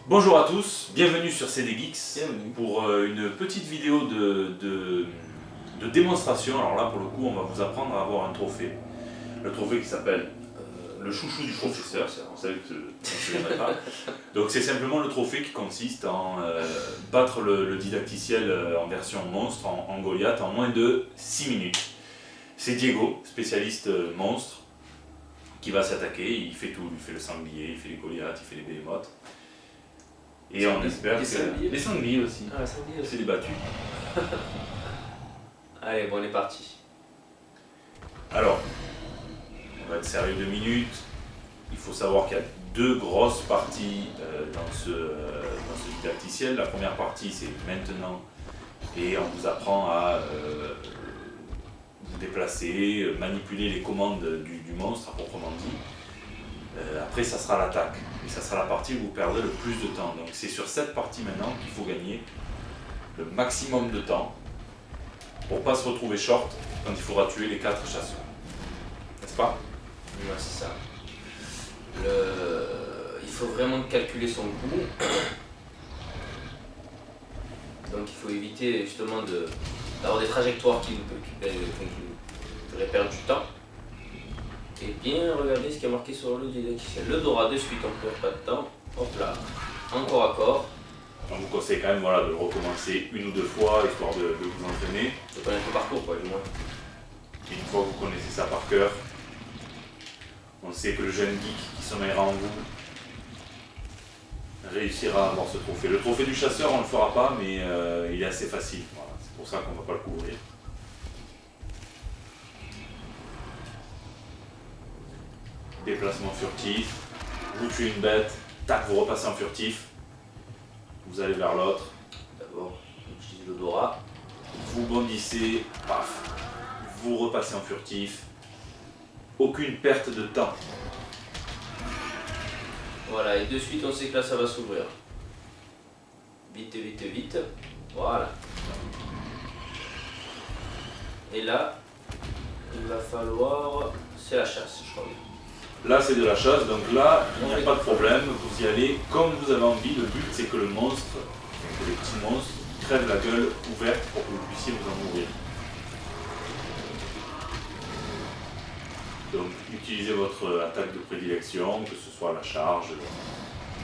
Bonjour à tous, bienvenue sur CD Geeks Bienvenue. pour une petite vidéo de démonstration. Alors là pour le coup on va vous apprendre à avoir un trophée. Le trophée qui s'appelle le chouchou du professeur, on savait que je ne viendrai pas. Donc c'est simplement le trophée qui consiste en battre le didacticiel en version monstre, en Goliath, en moins de 6 minutes. C'est Diego, spécialiste monstre, qui va s'attaquer, il fait tout, il fait le sanglier, il fait les Goliaths, il fait les Behemoths. Et on espère que... Les sangliers aussi. Ah, la sanglier aussi. C'est des battus. Allez, bon, on est parti. Alors, on va être sérieux 2 minutes. Il faut savoir qu'il y a deux grosses parties dans ce didacticiel. La première partie, c'est maintenant. Et on vous apprend à vous déplacer, manipuler les commandes du monstre, à proprement dit. Après, ça sera l'attaque. Et ça sera la partie où vous perdrez le plus de temps. Donc c'est sur cette partie maintenant qu'il faut gagner le maximum de temps pour ne pas se retrouver short quand il faudra tuer les 4 chasseurs. N'est-ce pas? Ouais, c'est ça. Il faut vraiment calculer son coup. Donc il faut éviter justement d'avoir des trajectoires qui feraient perdre du temps. Et bien regarder ce qui a marqué sur le didacticiel. Le Dora de suite, on ne perd pas de temps. Hop là, encore à corps. On vous conseille quand même de le recommencer 1 ou 2 fois, histoire de vous entraîner. De connaître le parcours, quoi, du moins. Et une fois que vous connaissez ça par cœur, on sait que le jeune geek qui sommeillera en vous réussira à avoir ce trophée. Le trophée du chasseur, on ne le fera pas, mais il est assez facile. Voilà, c'est pour ça qu'on ne va pas le couvrir. Déplacement furtif, vous tuez une bête, tac, vous repassez en furtif, vous allez vers l'autre, D'abord, on utilise le Dora. vous bondissez, paf, vous repassez en furtif, aucune perte de temps. Voilà, et de suite, on sait que là, ça va s'ouvrir. Vite, vite, vite. Voilà. Et là, il va falloir... C'est la chasse, je crois. Là c'est de la chasse, donc là il n'y a pas de problème, vous y allez comme vous avez envie. Le but c'est que le monstre, que les petits monstres crèvent la gueule ouverte pour que vous puissiez vous en nourrir. Donc utilisez votre attaque de prédilection, que ce soit la charge,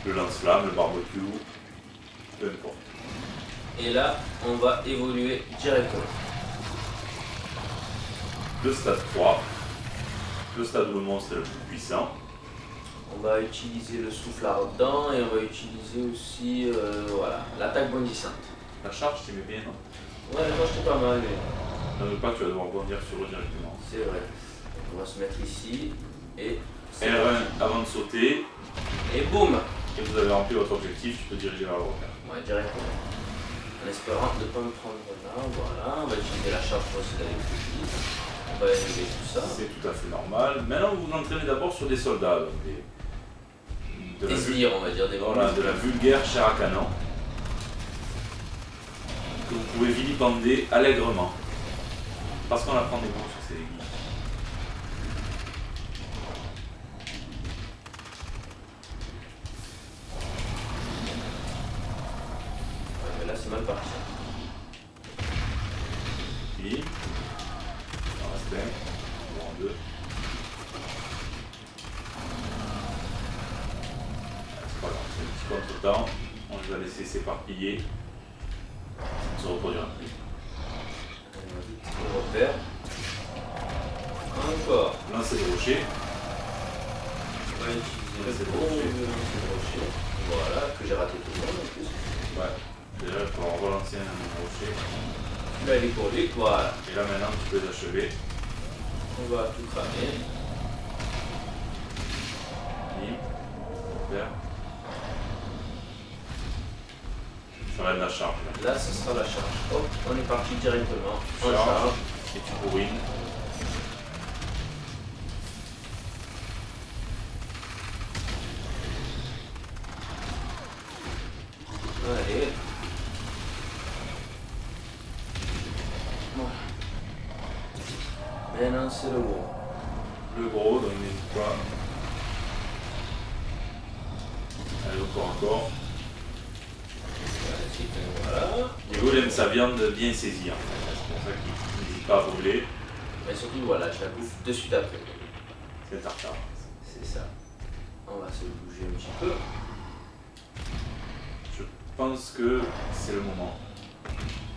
le lance-flamme, le barbecue, peu importe. Et là, on va évoluer directement. Le stade 3, le stade où le monstre est le plus puissant. On va utiliser le souffle ardent et on va utiliser aussi voilà, l'attaque bondissante. La charge, tu mets bien, non? Ouais, moi j'étais pas mal, mais N'en veux pas, tu vas devoir bondir sur eux directement. c'est vrai. On va se mettre ici et... R1 avant de sauter, Et boum! et vous avez rempli votre objectif, tu peux diriger vers le repère. Ouais, directement. En espérant de ne pas me prendre là, voilà. On va utiliser la charge pour essayer d'aller plus vite. On va élever tout ça. C'est tout à fait normal. Maintenant, vous vous entraînez d'abord sur des soldats, donc de Des sbires, on va dire, des voilà, de la vulgaire chair à canon, que vous pouvez vilipender allègrement. Parce qu'on apprend des mots sur ces aiguilles. Ouais, mais là, c'est mal parti. Puis, on reste un, en deux. C'est pas grave, c'est un petit contre-temps. On les a laissés s'éparpiller. Ça ne se reproduira plus. On va vite au repère. Encore. Lancer le rocher. On va utiliser Lancer le le bon rocher. lancer de rocher. Voilà, que j'ai raté tout le monde en plus. Ouais. Déjà, il faut en relancer un rocher. Là, il est pour lui, voilà. Et là, maintenant, tu peux les achever. On va tout cramer. Bim. Repère. Je ferai de la charge là. Là, ce sera la charge. Hop, on est parti directement. Tu On charges charge. et tu bourrines. Allez. Voilà. Maintenant, c'est le gros. Le gros, donc n'hésite pas. Allez, encore. parti. Voilà. Diego il aime sa viande bien saisie en fait. C'est pour ça qu'il n'hésite pas à brûler. Et surtout, voilà, je la bouffe de suite après. C'est le tartare. C'est ça. On va se bouger un petit peu. Je pense que c'est le moment.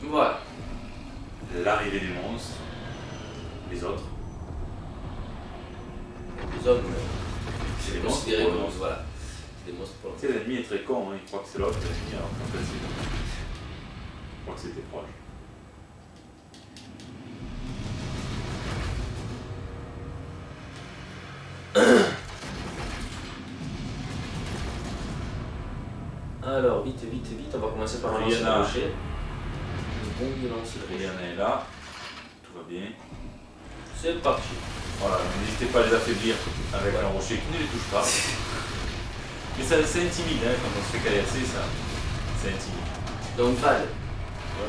Voilà. L'arrivée des monstres. Les autres. Les hommes, C'est des c'est monstres. considéré pour comme le monstre. voilà. Des monstres pour Tu sais, l'ennemi est très con, hein. Il croit que c'est l'autre l'ennemi alors qu'en fait c'est. Je crois que c'était proche. Alors, vite, on va commencer par un lancer Rihanna. rocher. Un bon lancer rocher. Rihanna est là. Tout va bien. C'est parti. Voilà, n'hésitez pas à les affaiblir avec un rocher qui ne les touche pas. Mais ça intimide, hein, quand on se fait caillasser, ça intimide. Donc, Val.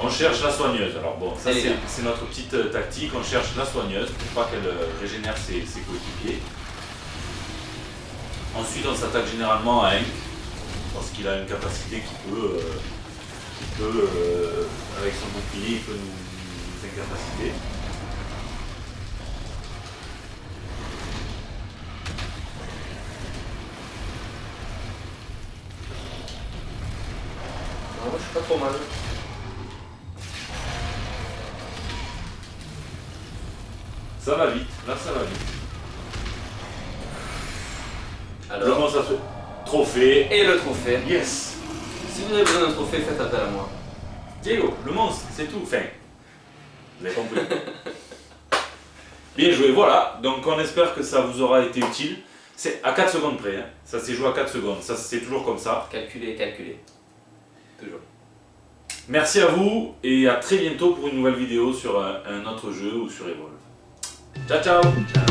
On cherche la soigneuse. Alors bon, ça Elle est là. c'est notre petite tactique. On cherche la soigneuse pour pas qu'elle régénère ses coéquipiers. Ensuite, on s'attaque généralement à Hank parce qu'il a une capacité qui peut, avec son bouclier, il peut nous incapaciter. Non, moi je suis pas trop mal. Ça va vite, là ça va vite. Le Alors, monstre a fait trophée. et le trophée. Yes! Si vous avez besoin d'un trophée, faites appel à moi. Diego, le monstre, c'est tout. Enfin, vous avez compris. Bien joué, voilà. Donc on espère que ça vous aura été utile. C'est à 4 secondes près. Hein. Ça s'est joué à 4 secondes. Ça c'est toujours comme ça. Calculer. Toujours. Merci à vous et à très bientôt pour une nouvelle vidéo sur un autre jeu ou sur Evolve. Ciao ciao! Ciao.